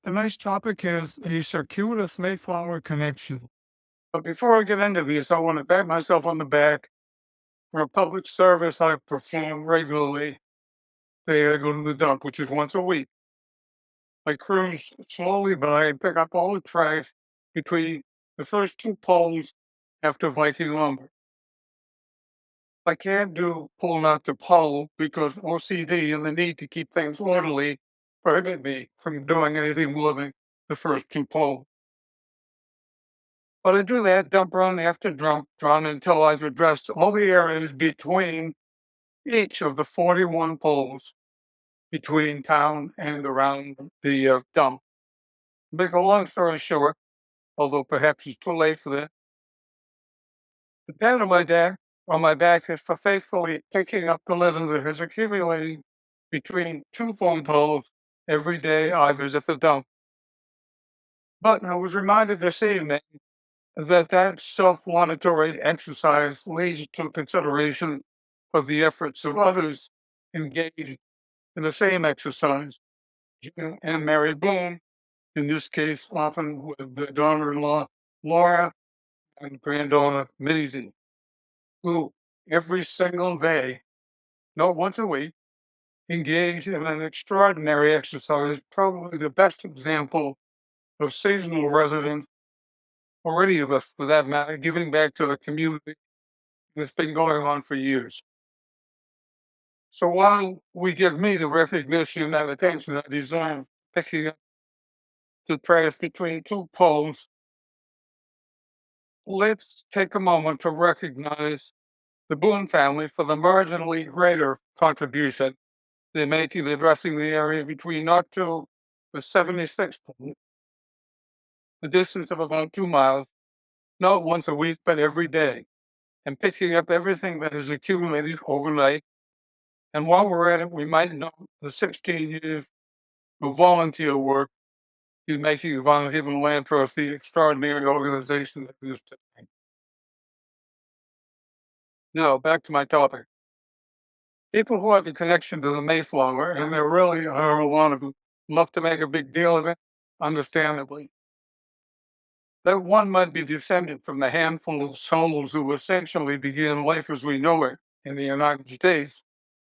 Tonight's topic is a circuitous Mayflower connection. But before I get into this, I want to pat myself on the back for a public service I perform regularly. Say I go to the dump, which is once a week. I cruise slowly by and pick up all the trash between the first two poles after Viking lumber. I can't do pulling out the pole because OCD and the need to keep things orderly prohibit me from doing anything more than the first two poles. But I do that dump run after dump run until I've addressed all the areas between each of the 41 poles between town and around the dump. Make a long story short, although perhaps it's too late for that, the pat on my back is for faithfully picking up the litter that is accumulating between two phone poles every day I visit the dump. But I was reminded this evening that self-monitoring exercise leads to consideration of the efforts of others engaged in the same exercise. Jim and Mary Boone, in this case, often with their daughter-in-law Laura and granddaughter Maisie, who every single day, not once a week, engage in an extraordinary exercise, probably the best example of seasonal residents, or any of us for that matter, giving back to the community. It's been going on for years. So while we give me the recognition and attention I deserve picking up the trash between two poles, let's take a moment to recognize the Boone family for the marginally greater contribution they make in addressing the area between not to the 76 pole, the distance of about 2 miles, not once a week, but every day, and picking up everything that is accumulated overnight. And while we're at it, we might note the 16 years of volunteer work in making Volunteer Land Trust the extraordinary organization that it is today. Now, back to my topic. People who have a connection to the Mayflower, and there really are a lot of them, love to make a big deal of it, understandably. That one might be descended from the handful of souls who essentially began life as we know it in the United States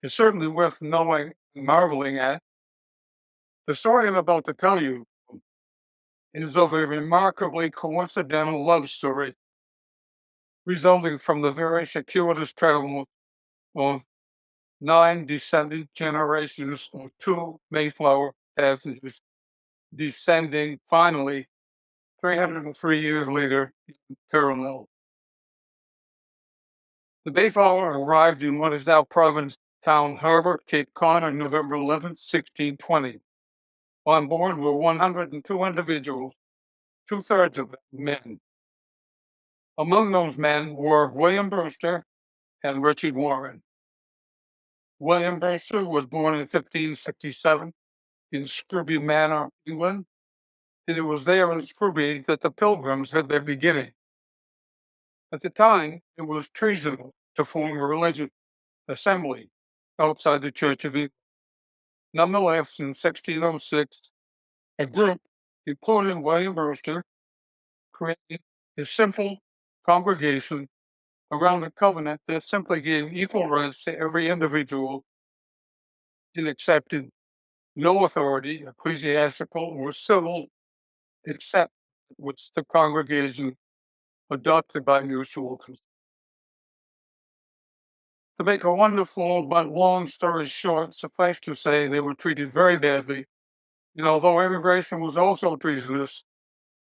is certainly worth knowing and marveling at. The story I'm about to tell you is of a remarkably coincidental love story resulting from the very circuitous travel of 9 descended generations of two Mayflower passengers, descending finally 303 years later in parallel. The Mayflower arrived in what is now Provincetown Harbor, Cape Cod, on November 11, 1620. On board were 102 individuals, two-thirds of them men. Among those men were William Brewster and Richard Warren. William Brewster was born in 1567 in Scrooby Manor, England, and it was there in Scrooby that the Pilgrims had their beginning. At the time, it was treasonable to form a religious assembly outside the Church of England. Nonetheless, in 1606, a group, including William Brewster, created a simple congregation around a covenant that simply gave equal rights to every individual and accepted no authority, ecclesiastical or civil, except which the congregation adopted by mutual consent. To make a wonderful but long story short, suffice to say they were treated very badly, and although immigration was also treasonous,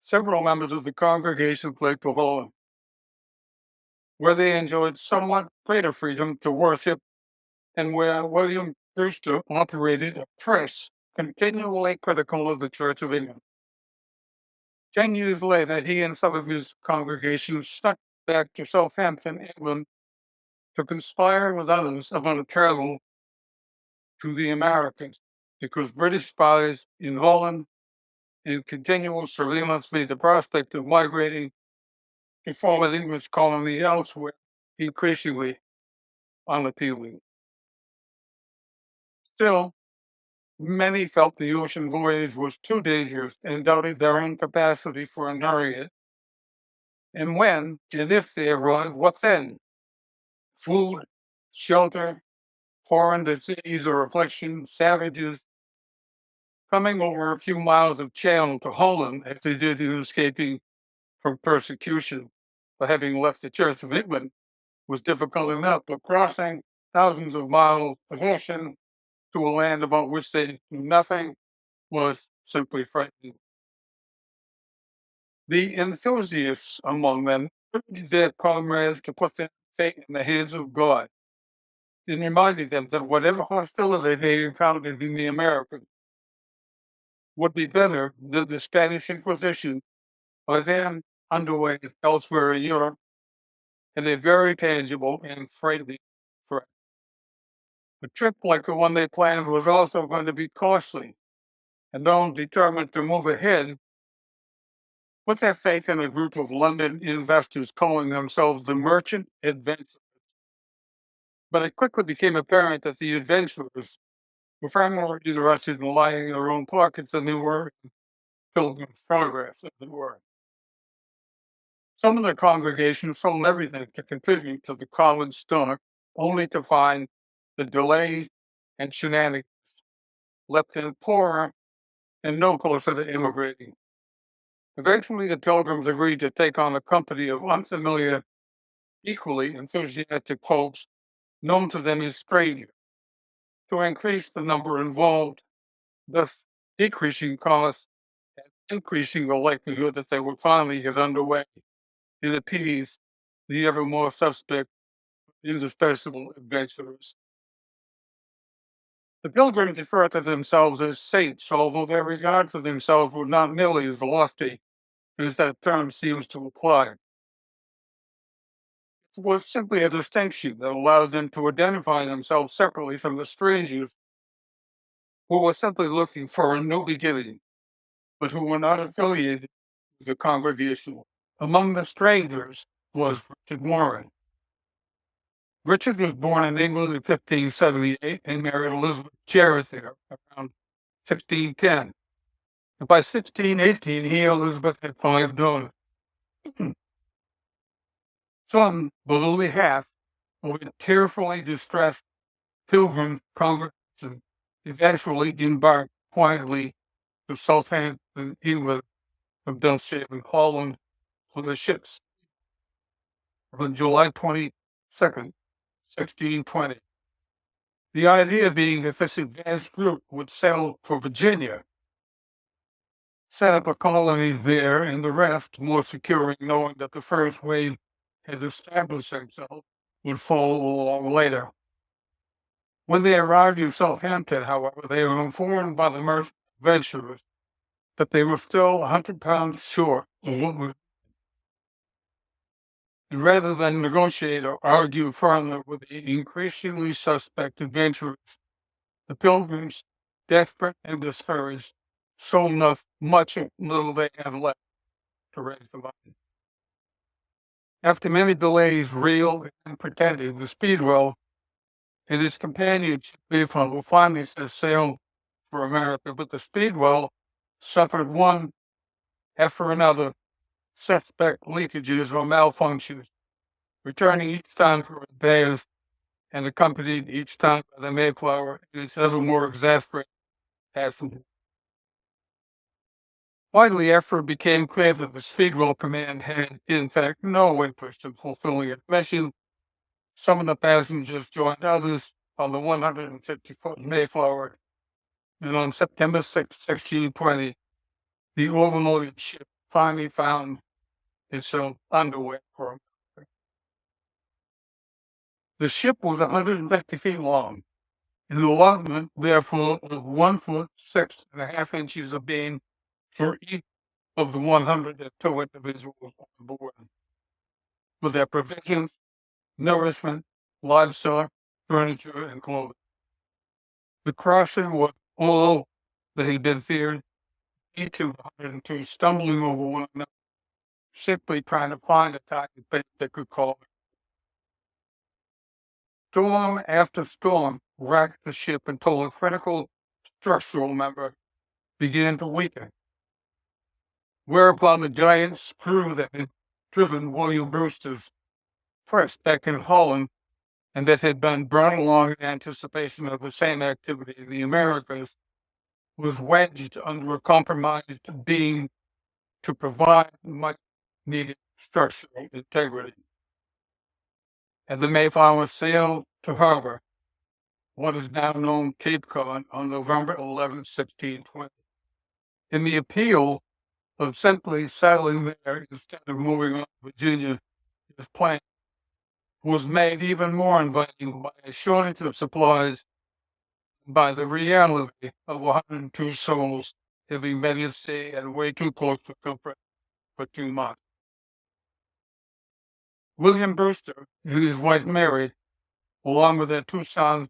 several members of the congregation played Pavone, where they enjoyed somewhat greater freedom to worship and where William Brewster operated a press continually critical of the Church of England. 10 years later, he and some of his congregation snuck back to Southampton, England, to conspire with others about a travel to the Americas, because British spies in Holland and continual surveillance made the prospect of migrating to form an English colony elsewhere increasingly unappealing. Still, Many felt the ocean voyage was too dangerous and doubted their own capacity for enduring it. And when and if they arrived, what then? Food, shelter, foreign disease or affliction, savages coming over a few miles of channel to Holland as they did in escaping from persecution for having left the Church of England was difficult enough, but crossing thousands of miles of ocean to a land about which they knew nothing was simply frightening. The enthusiasts among them urged their comrades to put their fate in the hands of God and reminded them that whatever hostility they encountered in the Americas would be better than the Spanish Inquisition by then underway elsewhere in Europe, and a very tangible and frightening threat. A trip like the one they planned was also going to be costly, and those determined to move ahead put their faith in a group of London investors calling themselves the Merchant Adventurers. But it quickly became apparent that the adventurers were far more interested in lining their own pockets than they were in Pilgrim's Progress, as it were. Some of the congregation sold everything to contribute to the common stock, only to find the delays and shenanigans left them poorer and no closer to immigrating. Eventually, the pilgrims agreed to take on a company of unfamiliar, equally enthusiastic folks known to them as strangers to increase the number involved, thus decreasing costs and increasing the likelihood that they would finally get underway and appease the ever more suspect, indispensable adventurers. The pilgrims refer to themselves as saints, although their regard for themselves was not nearly as lofty as that term seems to imply. It was simply a distinction that allowed them to identify themselves separately from the strangers who were simply looking for a new beginning, but who were not affiliated with the congregation. Among the strangers was Richard Warren. Richard was born in England in 1578 and married Elizabeth Jarrett there around 1610. And by 1618, he and Elizabeth had 5 daughters. Some, but only half, of a tearfully distressed pilgrim congregation eventually embarked quietly to Southampton, England, from Belsham, Holland, on the ships on July 22nd, 1620. The idea being that this advanced group would sail for Virginia, set up a colony there, and the rest, more secure in knowing that the first wave had established themselves, would follow along later. When they arrived in Southampton, however, they were informed by the merchant adventurers that they were still 100 pounds short of what was, and rather than negotiate or argue further with the increasingly suspect adventurers, the pilgrims, desperate and discouraged, sold enough much of little they had left to raise the money. After many delays, real and pretended, the Speedwell and his companion Mayflower finally set sail for America, but the Speedwell suffered one after another suspect leakages or malfunctions, returning each time for repairs and accompanied each time by the Mayflower and its ever more exasperated passengers. Finally, after it became clear that the Speedwell command had, in fact, no interest in fulfilling its mission, some of the passengers joined others on the 150-foot Mayflower, and on September 6, 1620, the overloaded ship finally found itself underway for America. The ship was 150 feet long, an allotment, therefore, of 1 foot 6.5 inches of beam for each of the 102 individuals on board, with their provisions, nourishment, livestock, furniture, and clothing. The crossing was all that had been feared, each of the 102 stumbling over one another, simply trying to find a tiny bit they could call it. Storm after storm racked the ship until a critical structural member began to weaken, whereupon the giant screw that had driven William Brewster's press back in Holland and that had been brought along in anticipation of the same activity in the Americas was wedged under a compromised beam to provide much needed structural integrity. And the Mayflower sailed to harbor, what is now known Cape Cod, on November 11, 1620. In the appeal of simply settling there instead of moving on to Virginia, his plan was made even more inviting by a shortage of supplies, by the reality of 102 souls having been at sea and way too close to comfort for 2 months. William Brewster and his wife Mary, along with their 2 sons,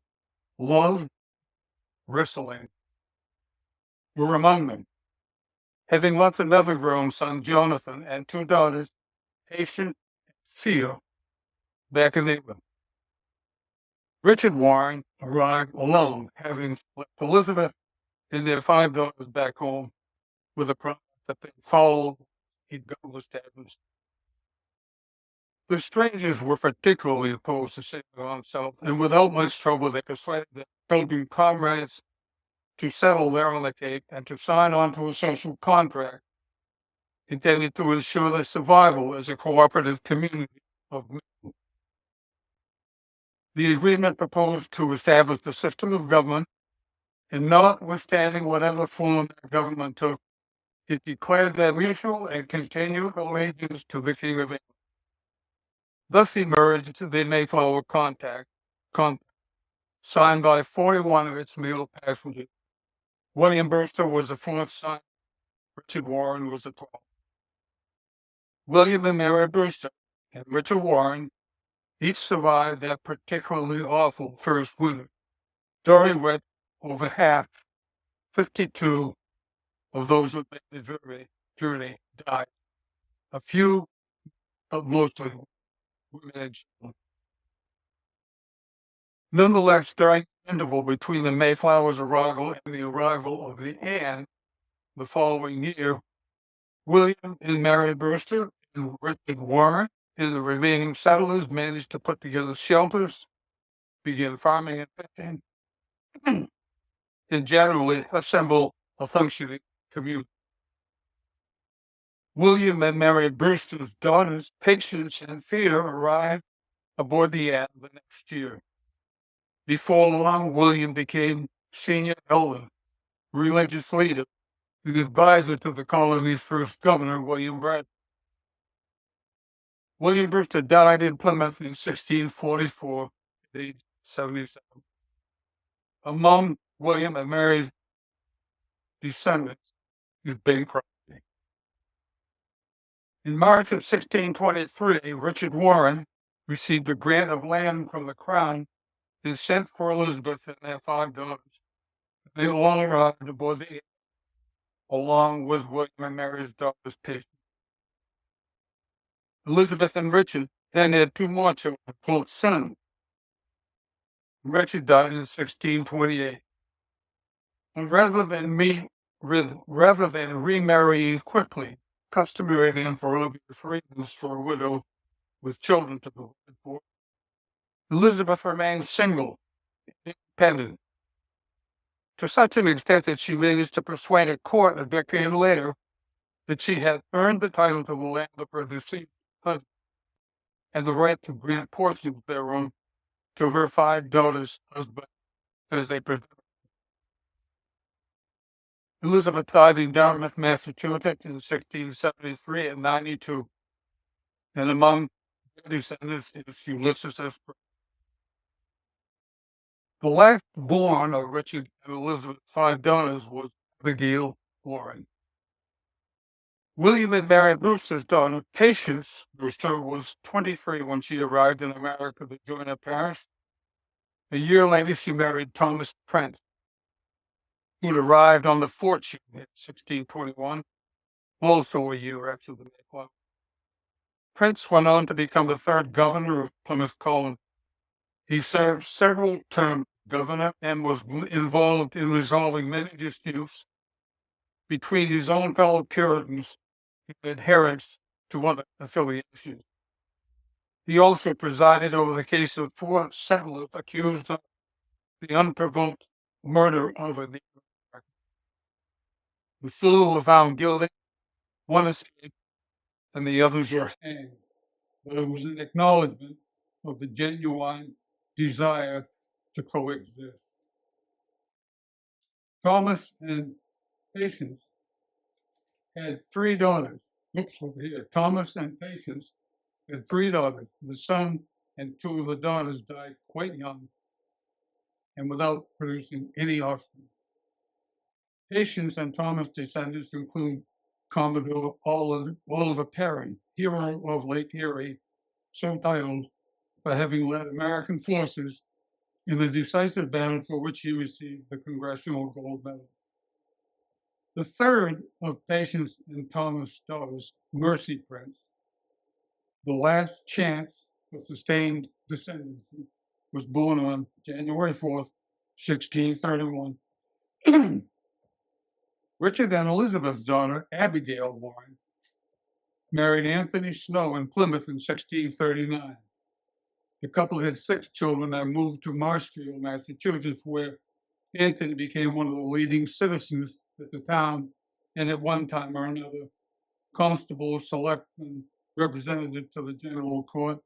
Love, Wrestling, were among them, having left another grown son, Jonathan, and 2 daughters, Patient and Theo, back in England. Richard Warren arrived alone, having left Elizabeth and their 5 daughters back home with a promise that they followed he'd go established. The strangers were particularly opposed to sailing on south, and without much trouble they persuaded their Belgian comrades to settle there on the Cape and to sign on to a social contract intended to ensure their survival as a cooperative community of men. The agreement proposed to establish a system of government, and notwithstanding whatever form that government took, it declared their mutual and continued allegiance to the King of England. Thus emerged the Mayflower Compact, signed by 41 of its male passengers. William Brewster was the 4th son. Richard Warren was the 12th. William and Mary Brewster and Richard Warren each survived that particularly awful first winter, during which over half, 52, of those who made the journey died. A few, but mostly, women and children. Nonetheless, during the interval between the Mayflower's arrival and the arrival of the Anne the following year, William and Mary Brewster and Richard Warren and the remaining settlers managed to put together shelters, begin farming and fishing, and generally assemble a functioning community. William and Mary Brewster's daughters, Patience and Fear, arrived aboard the Anne the next year. Before long, William became senior elder, religious leader, the advisor to the colony's first governor, William Brett. William Brewster died in Plymouth in 1644 at age 77. Among William and Mary's descendants is Ben Crossman. In March of 1623, Richard Warren received a grant of land from the crown and sent for Elizabeth and their 5 daughters. They all arrived aboard the Anne, along with William and Mary's daughters, Patience. Elizabeth and Richard then had 2 more children, both sons. Richard died in 1628. And rather than remarry quickly, customary then for obvious reasons for a widow with children to provide for, Elizabeth remained single and independent, to such an extent that she managed to persuade a court a decade later that she had earned the title to the land of her deceased husband and the right to grant portions thereon to her 5 daughters' husbands as they presented. Elizabeth died in Dartmouth, Massachusetts in 1673 at 92, and among her descendants is Ulysses S. Grant. The last born of Richard and Elizabeth's 5 daughters was Abigail Warren. William and Mary Brewster's daughter, Patience Brewster, was 23 when she arrived in America to join her parents. A year later, she married Thomas Prince, who had arrived on the Fortune in 1621, also a year after the Mayflower. Prince went on to become the 3rd governor of Plymouth Colony. He served several terms governor and was involved in resolving many disputes between his own fellow Puritans and adherents to other affiliations. He also presided over the case of 4 settlers accused of the unprovoked murder of a Native American. The 2 were found guilty, 1 escaped, and the others were hanged. But it was an acknowledgement of the genuine desire to coexist. Thomas and Patience had 3 daughters. Looks over here. Thomas and Patience had 3 daughters. The son and 2 of the daughters died quite young and without producing any offspring. Patience and Thomas' descendants include Commodore Oliver Perry, hero of Lake Erie, so titled for having led American forces in the decisive battle for which he received the Congressional Gold Medal. The third of Patience and Thomas' daughters, Mercy Prince, the last chance for sustained descendancy, was born on January 4th, 1631. Richard and Elizabeth's daughter, Abigail Warren, married Anthony Snow in Plymouth in 1639. The couple had 6 children and moved to Marshfield, Massachusetts, where Anthony became one of the leading citizens at the town and at one time or another, constable, selectman, representative to the general court,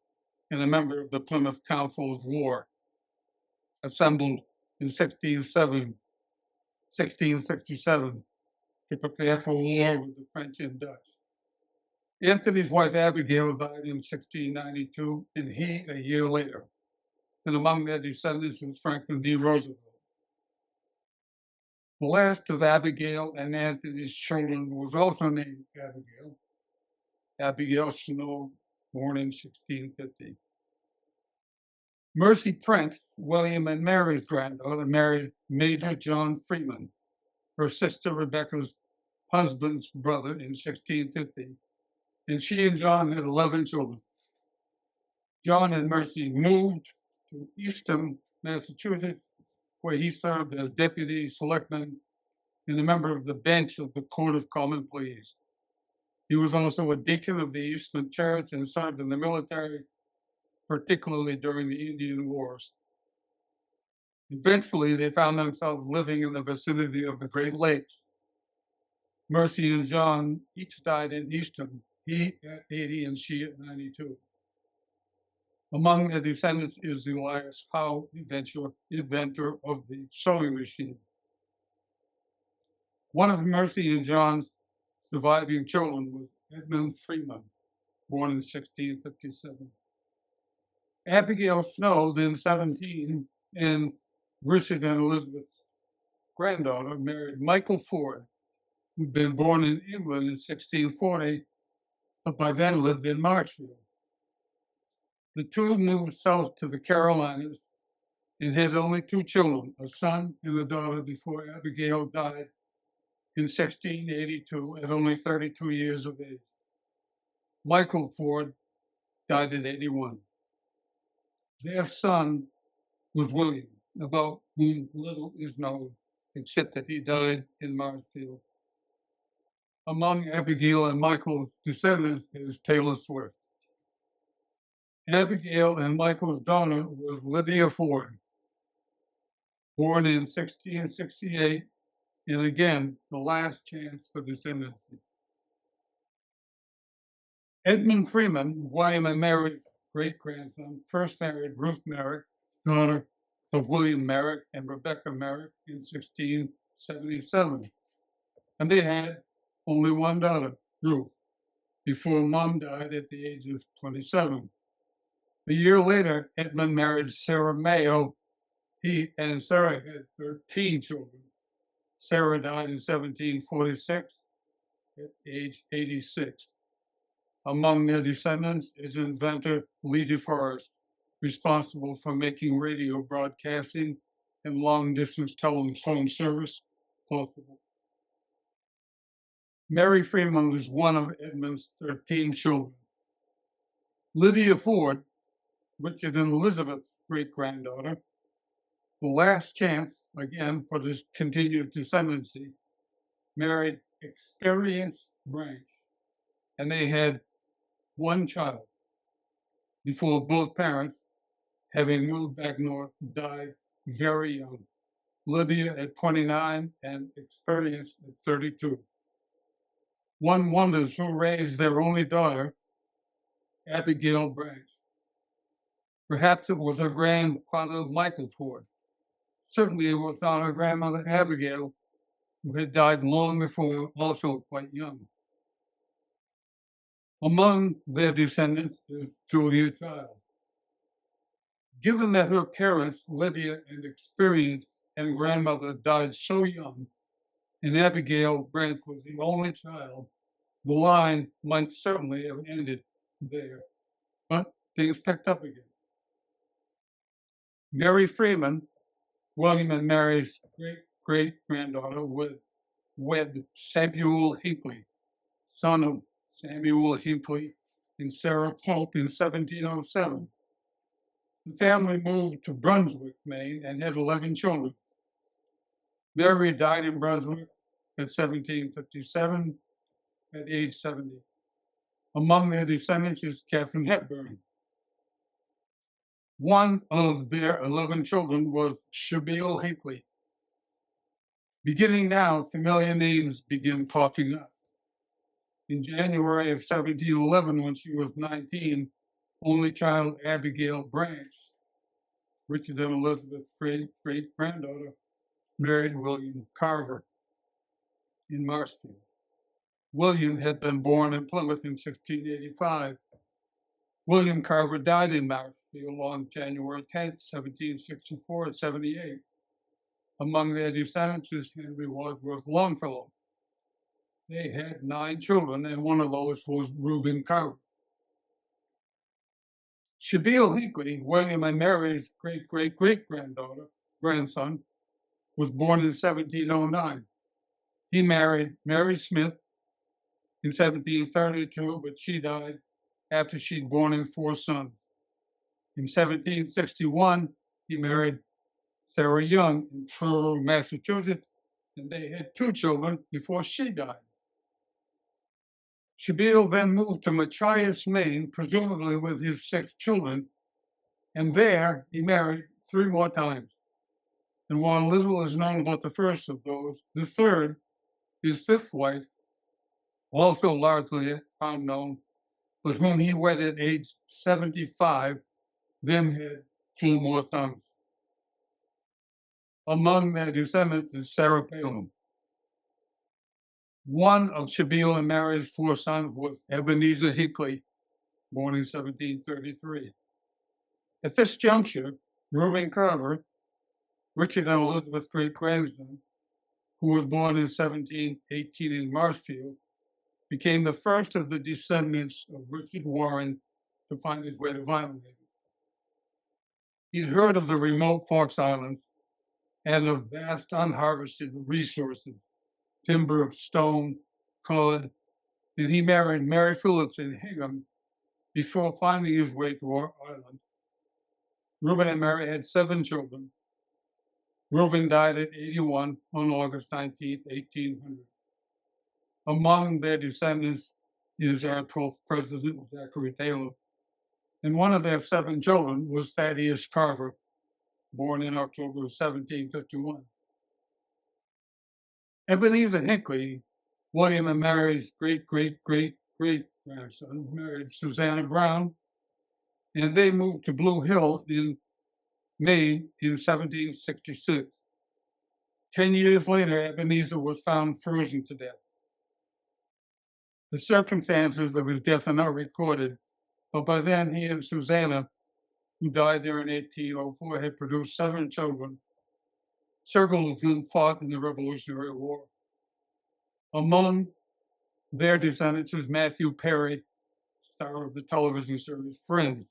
and a member of the Plymouth Council of War, assembled in 1667 to prepare for war with the French and Dutch. Anthony's wife Abigail died in 1692, and he a year later. And among their descendants was Franklin D. Roosevelt. The last of Abigail and Anthony's children was also named Abigail. Abigail Snow, born in 1650. Mercy Prince, William and Mary's granddaughter, married Major John Freeman, her sister Rebecca's husband's brother, in 1650, and she and John had 11 children. John and Mercy moved to Easton, Massachusetts, where he served as deputy selectman and a member of the bench of the Court of Common Pleas. He was also a deacon of the Eastern Church and served in the military, particularly during the Indian Wars. Eventually, they found themselves living in the vicinity of the Great Lakes. Mercy and John each died in Easton, he at 80 and she at 92. Among their descendants is Elias Howe, inventor of the sewing machine. One of Mercy and John's surviving children was Edmund Freeman, born in 1657. Abigail Snow, then 17, and Richard and Elizabeth's granddaughter, married Michael Ford, who'd been born in England in 1640, but by then lived in Marshfield. The 2 moved south to the Carolinas and had only 2 children, a son and a daughter, before Abigail died in 1682 at only 32 years of age. Michael Ford died at 81. Their son was William, about whom little is known, except that he died in Marshfield. Among Abigail and Michael's descendants is Taylor Swift. Abigail and Michael's daughter was Lydia Ford, born in 1668, and again, the last chance for descendancy. Edmund Freeman, William and Mary's great-grandson, first married Ruth Merrick, daughter of William Merrick and Rebecca Merrick, in 1677. And they had only 1 daughter, Ruth, before Mom died at the age of 27. A year later, Edmund married Sarah Mayo. He and Sarah had 13 children. Sarah died in 1746 at age 86. Among their descendants is inventor Lee DeForest, responsible for making radio broadcasting and long-distance telephone service possible. Mary Freeman was one of Edmund's 13 children. Lydia Ford, Richard and Elizabeth's great-granddaughter, The last chance, again, for this continued descendancy, married experienced branch, and they had one child before both parents, having moved back north, died very young. Lydia at 29 and Experience at 32. One wonders who raised their only daughter, Abigail Branch. Perhaps it was her grandfather, Michael Ford. Certainly it was not her grandmother, Abigail, who had died long before, also quite young. Among their descendants is Julia Child. Given that her parents, Lydia and Experience, and grandmother died so young, and Abigail Branch was the only child, the line might certainly have ended there. But things picked up again. Mary Freeman, William and Mary's great-great-granddaughter, wed Samuel Hinckley, son of Samuel Hinckley and Sarah Pope in 1707. The family moved to Brunswick, Maine, and had 11 children. Mary died in Brunswick in 1757 at age 70. Among their descendants is Catherine Hepburn. One of their 11 children was Shabeel Hinckley. Beginning now, familiar names begin popping up. In January of 1711, when she was 19, only child Abigail Branch, Richard and Elizabeth's great-great-granddaughter, married William Carver in Marshfield. William had been born in Plymouth in 1685. William Carver died in Marshfield on January 10, 1764 at 78. Among their descendants is Henry Wadsworth Longfellow. They had 9 children, and one of those was Reuben Carver. Shabeel Hinckley, William and Mary's grandson, was born in 1709. He married Mary Smith in 1732, but she died after she'd borne him 4 sons. In 1761, he married Sarah Young in Truro, Massachusetts, and they had 2 children before she died. Shabeel then moved to Machias, Maine, presumably with his 6 children, and there he married 3 more times. And while little is known about the first of those, the third, his 5th wife, also largely unknown, but whom he wedded at age 75, then had 2 more sons. Among their descendants is Sarah Palin. One of Shabeel and Mary's 4 sons was Ebenezer Hinckley, born in 1733. At this juncture, Reuben Carver, Richard and Elizabeth's great-grandson, who was born in 1718 in Marshfield, became the first of the descendants of Richard Warren to find his way to Vineland. He'd heard of the remote Fox Islands and of vast unharvested resources, timber, stone, cod, and he married Mary Phillips in Hingham before finding his way to our island. Reuben and Mary had 7 children. Reuben died at 81 on August 19, 1800. Among their descendants is our 12th president, Zachary Taylor, and one of their 7 children was Thaddeus Carver, born in October of 1751. Ebenezer Hinckley, William and Mary's great-great-great-great-grandson, married Susanna Brown, and they moved to Blue Hill in Maine in 1766. 10 years later, Ebenezer was found frozen to death. The circumstances of his death are not recorded, but by then he and Susanna, who died there in 1804, had produced 7 children, several of whom fought in the Revolutionary War. Among their descendants is Matthew Perry, star of the television series Friends.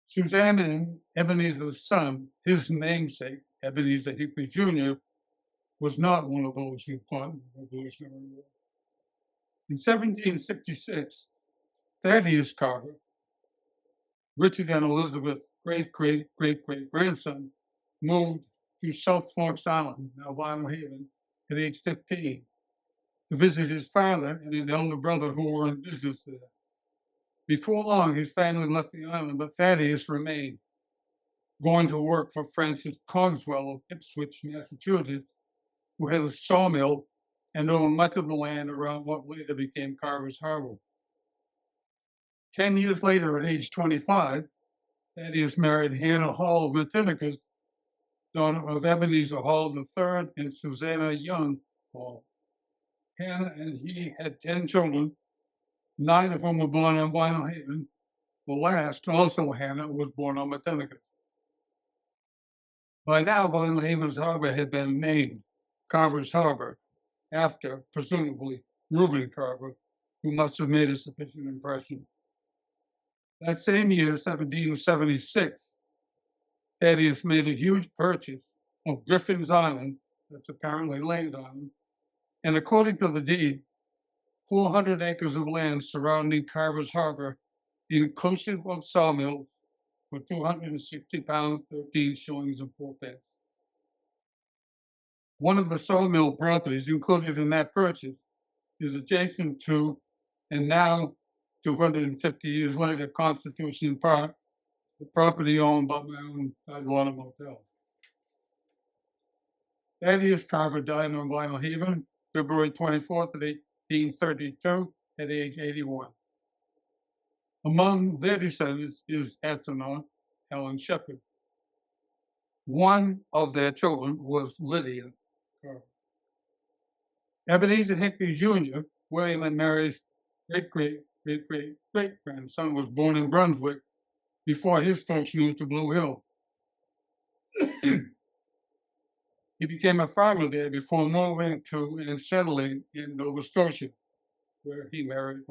Susanna and Ebenezer's son, his namesake, Ebenezer Hinckley Jr., was not one of those who fought in the Revolutionary War. In 1766, Thaddeus Carver, Richard and Elizabeth's great-great-great-great-grandson moved to South Forks Island, now Vinyl Haven, at age 15 to visit his father and his elder brother who were in business there. Before long, his family left the island, but Thaddeus remained, going to work for Francis Cogswell of Ipswich, Massachusetts, who had a sawmill and owned much of the land around what later became Carver's Harbor. 10 years later, at age 25, Thaddeus married Hannah Hall of Matinicus, daughter of Ebenezer Hall III and Susanna Young Hall. Hannah and he had 10 children, 9 of whom were born in Vinyl Haven. The last, also Hannah, was born on Matinicus. By now, Vinyl Haven's harbor had been named Carver's Harbor, after, presumably, Reuben Carver, who must have made a sufficient impression. That same year, 1776, Thaddeus made a huge purchase of Griffin's Island, that's apparently Lane's Island, and according to the deed, 400 acres of land surrounding Carver's Harbor, inclusive of sawmills, for £260, 13 shillings and 4 pence. One of the sawmill properties included in that purchase is adjacent to, and now 250 years later, Constitution Park, the property owned by my own Tidewater Motel. Thaddeus Carver died in Vinyl Haven, February 24th of 1832, at age 81. Among their descendants is astronaut Helen Shepherd. One of their children was Lydia Carver. Ebenezer Hinckley Jr., William and Mary's great-great-great-great-great-grandson, was born in Brunswick before his folks moved to Blue Hill. He became a farmer there before moving to and settling in Nova Scotia, where he married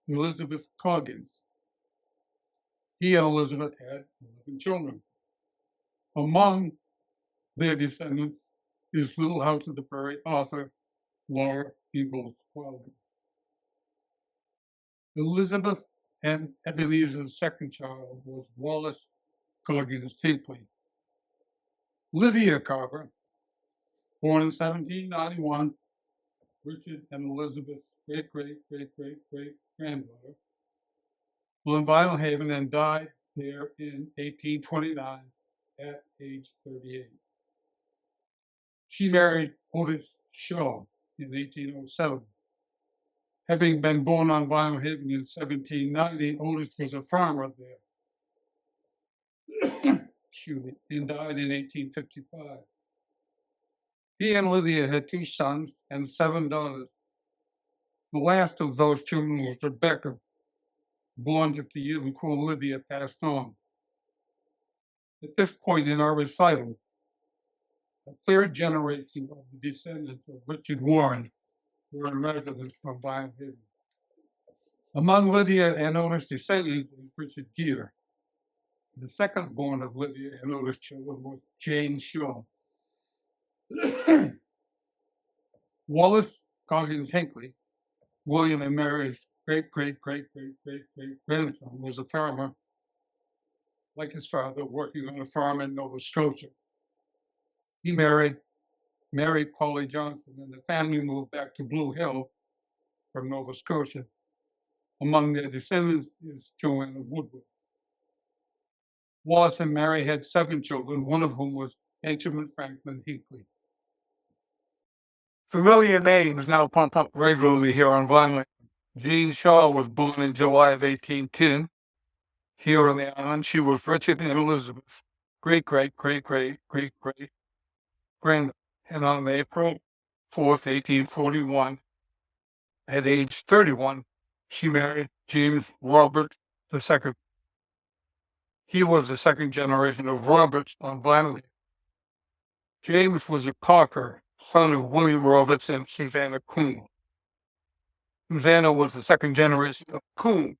Elizabeth Coggins. He and Elizabeth had 11 children. Among their descendants is Little House of the Prairie author Laura Ingalls Wilder. Elizabeth and Ebenezer's second child was Wallace Coggins Hinckley. Lydia Carver, born in 1791, Richard and Elizabeth's great-great-great-great-great-granddaughter, was in Vinyl Haven and died there in 1829 at age 38. She married Otis Shaw in 1807. Having been born on Vinyl Haven in 1790, Otis was a farmer there. And died in 1855. He and Lydia had 2 sons and 7 daughters. The last of those children was Rebecca, born just a year before Lydia passed on. At this point in our recital, a third generation of the descendants of Richard Warren were in residence from Vinyl Haven. Among Lydia and Otis' descendants was Richard Gere. The second born of Lydia and Otis' children was Jane Shaw. Wallace Coggins Hinckley, William and Mary's great-great-great-great-great-grandson, was a farmer, like his father, working on a farm in Nova Scotia. He married Mary Polly Johnson, and the family moved back to Blue Hill from Nova Scotia. Among their descendants is Joanna Woodward. Wallace and Mary had 7 children, one of whom was Benjamin Franklin Hinckley. Familiar names now pop up regularly here on Vinyl. Jean Shaw was born in July of 1810. Here on the island, she was Richard and Elizabeth, great-great-great-great-great-great-grand. And on April 4th, 1841, at age 31, she married James Robert II. He was the second generation of Roberts on Vinyl. James was a Cocker, son of William Roberts and Susanna Coon. Susanna was the second generation of Coon.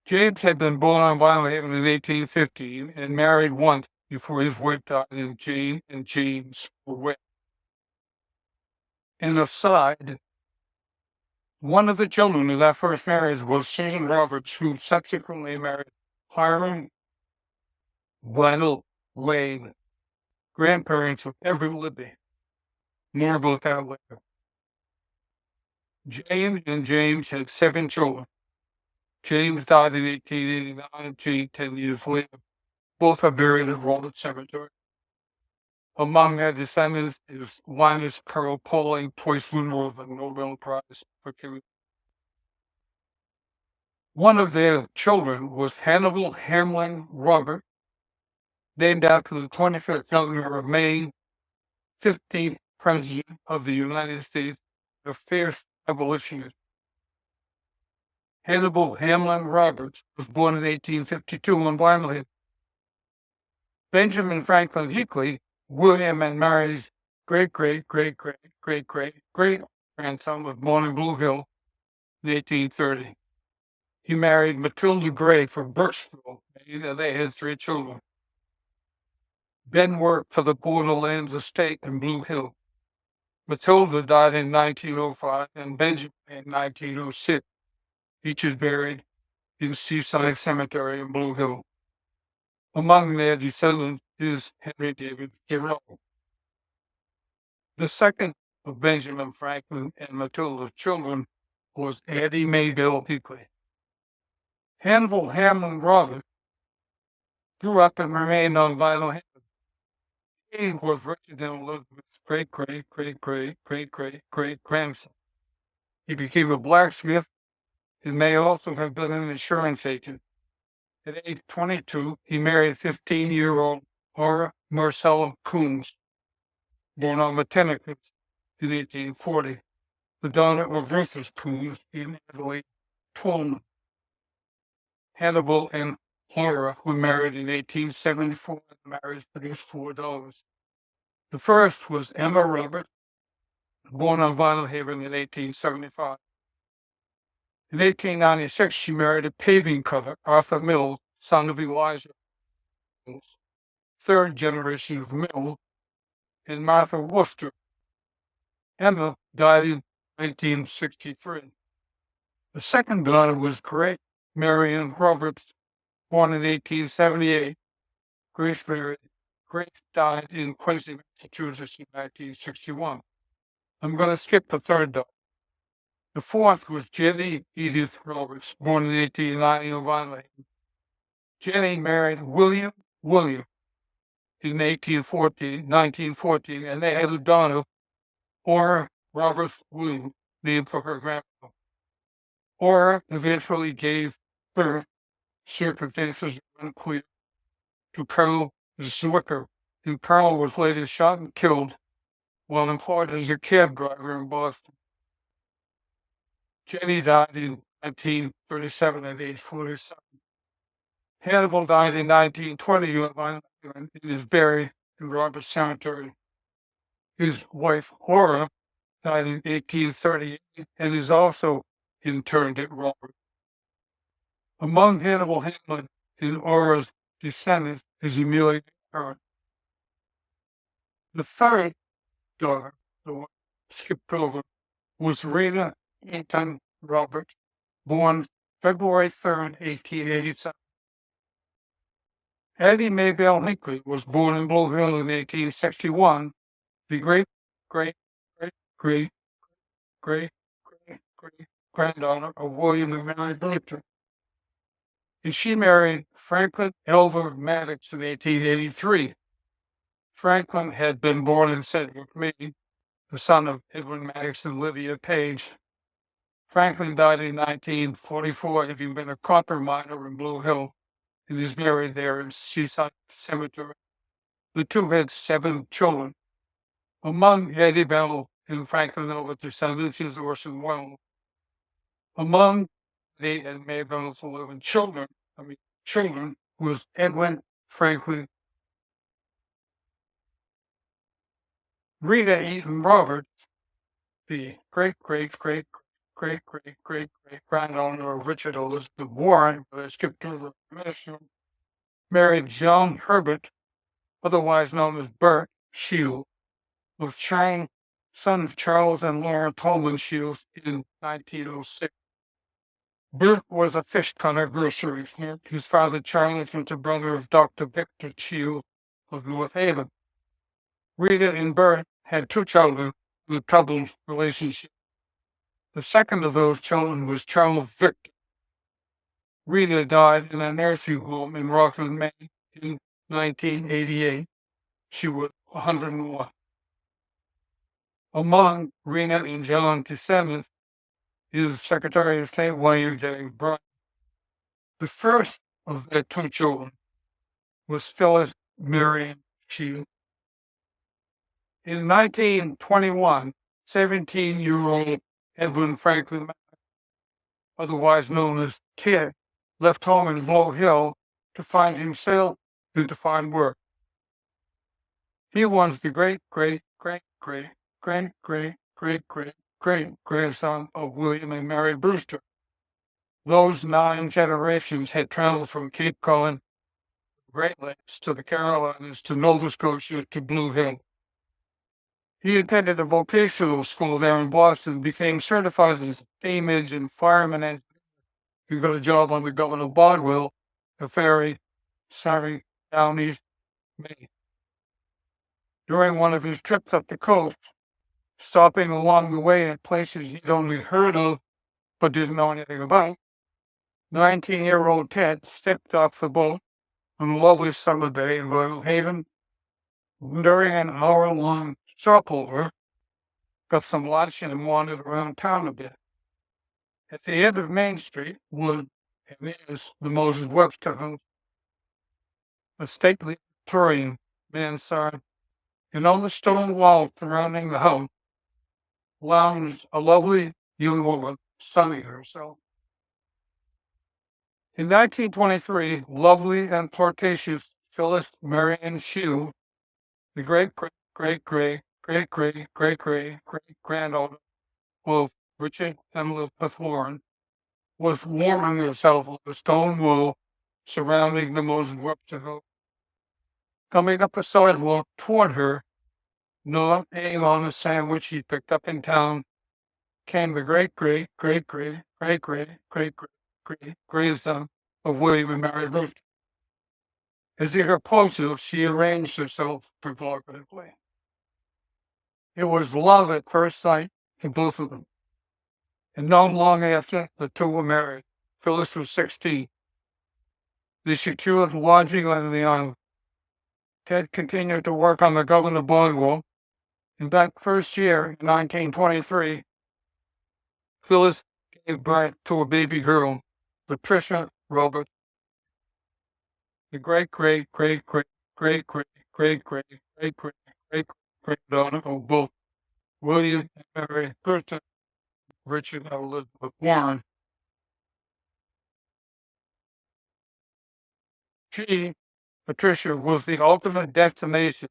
James had been born on Vinyl Haven in 1815 and married once before his wife died, and Jane and James were wed. An aside, one of the children of that first marriage was Susan Roberts, who subsequently married Hiram, Lionel, Lane, grandparents of Everett Libby. More about that later. James and James had 7 children. James died in 1889, Jane 10 years later. Both are buried at Walnut Cemetery. Among their descendants is Linus Carl Pauling, twice winner of the Nobel Prize for Chemistry. One of their children was Hannibal Hamlin Robert, named after the 25th governor of Maine, 15th president of the United States, a fierce abolitionist. Hannibal Hamlin Roberts was born in 1852 in Wyoming. Benjamin Franklin Hinckley, William and Mary's great-great-great-great-great-great-grandson, was born in Blue Hill in 1830. He married Matilda Gray from Birchville, Maine, and they had 3 children. Ben worked for the Borderlands estate in Blue Hill. Matilda died in 1905 and Benjamin in 1906. Each is buried in Seaside Cemetery in Blue Hill. Among their descendants is Henry David Thoreau. The second of Benjamin Franklin and Matilda's children was Addie Maybelle Hinckley. Hannibal Hamlin Robert grew up and remained on vinyl. He was Richard and Elizabeth's great-great-great-great-great-great-grandson. He became a blacksmith and may also have been an insurance agent. At age 22, he married 15-year-old Laura Marcella Coombs, born on the Tennessee in 1840, the daughter of Rufus Coombs and Adelaide Tolman. Hannibal and Laura were married in 1874 and the marriage produced 4 daughters. The first was Emma Robert, born on Vinyl Haven in 1875. In 1896, she married a paving cutter, Arthur Mills, son of Elijah Mills, 3rd generation of Mills, and Martha Worcester. Emma died in 1963. The second daughter was Grace Marion Roberts, born in 1878. Grace died in Quincy, Massachusetts in 1961. I'm going to skip the third daughter. The fourth was Jenny Edith Roberts, born in 1890 in Vineland. Jenny married William in 1914, and they had a daughter, Ora Roberts Williams, named for her grandmother. Ora eventually gave birth, circumstances unclear, to Carl Zwicker, who Carl was later shot and killed while employed as a cab driver in Boston. Jenny died in 1937 at age 47. Hannibal died in 1920 and is buried in Robert Cemetery. His wife, Laura, died in 1838 and is also interred at Robert. Among Hannibal Hamlin and Aura's descendants is Amelia Earhart. The third daughter, the one skipped over, was Rena Eaton Roberts, born February 3rd, 1887. Addie Maybelle Hinckley was born in Blue Hill in 1861, the great-great-great-great-great-granddaughter of William and Mary Blaker. And she married Franklin Elver Maddox in 1883. Franklin had been born in Sedgwick, Maine, the son of Edwin Maddox and Lydia Page. Franklin died in 1944, having been a copper miner in Blue Hill, and is buried there in Seaside Cemetery. The two had 7 children. Among Addie Bell and Franklin Elver's descendants is Orson Welles. Among Addie and Maybelle's 11 children was Edwin Franklin. Rita Eaton Roberts, the great-great-great-great-great-great-great-granddaughter of Richard Elizabeth Warren, but I skipped over the minister, married John Herbert, otherwise known as Bert Shields, was son of Charles and Laura Tolman Shields in 1906. Bert was a fish cutter grocery. His father, Charlie, was the brother of Dr. Victor Chew of North Haven. Rita and Bert had two children with a troubled relationship. The second of those children was Charles Victor. Rita died in a nursing home in Rockland, Maine in 1988. She was 101. Among Rena and John's descendants is Secretary of State William J. Bryan. The first of their two children was Phyllis Marion Shield. In 1921, 17-year-old Edwin Franklin, otherwise known as Ted, left home in Blow Hill to find himself and to find work. He was the great-great-great-great-great-great-great-grandson of William and Mary Brewster. Those 9 generations had traveled from Cape Cod, Great Lakes to the Carolinas to Nova Scotia to Blue Hill. He attended a vocational school there in Boston and became certified as a steam engine fireman, and he got a job on the Governor Bardwell, a ferry, down East Maine. During one of his trips up the coast, stopping along the way at places he'd only heard of but didn't know anything about, 19-year-old Ted stepped off the boat on a lovely summer day in Royal Haven. During an hour-long stopover, got some lunch and wandered around town a bit. At the end of Main Street was and is the Moses Webster House, a stately Victorian mansard, and on the stone wall surrounding the house lounged a lovely young woman sunning herself. In 1923, lovely and flirtatious Phyllis Marion Shield, the great-great-great-great-great-great-great-granddaughter of Richard and Elizabeth Warren, was warming herself on the stone wall surrounding the Moses Webster House. Coming up a sidewalk toward her, gnawing on a sandwich he picked up in town, came the great-great-great-great-great-great-great-grandson of William and Mary Brewster. As he approached her, she arranged herself provocatively. It was love at first sight to both of them. And not long after, the two were married. Phyllis was 16. They secured lodging on the island. Ted continued to work on the Governor Bardwell. In that first year, in 1923, Phyllis gave birth to a baby girl, Patricia Robert. The great-great-great-great-great-great-great-great-great-great-granddaughter of both William and Mary Brewster, Richard and Elizabeth Warren. She, Patricia, was the ultimate destination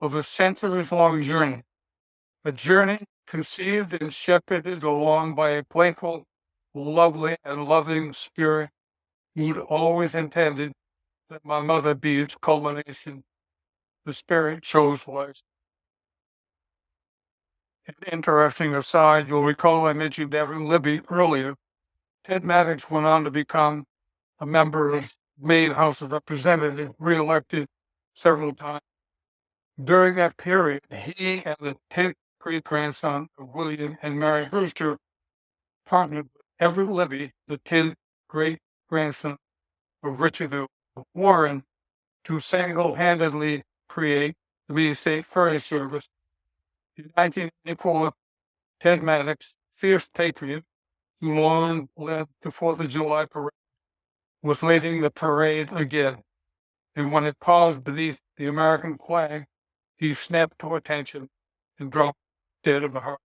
of a centuries-long journey, a journey conceived and shepherded along by a playful, lovely, and loving spirit who'd always intended that my mother be its culmination. The spirit chose was. An interesting aside, you'll recall I mentioned Evan Libby earlier. Ted Maddox went on to become a member of Maine House of Representatives, re-elected several times. During that period, he and the 10th great-grandson of William and Mary Brewster partnered with Evan Libby, the 10th great-grandson of Richard Warren, to single-handedly create the Maine State Ferry Service. In 1984, Ted Maddox, fierce patriot, who long led the 4th of July parade, was leading the parade again, and when it paused beneath the American flag, he snapped to attention and dropped dead of the heart.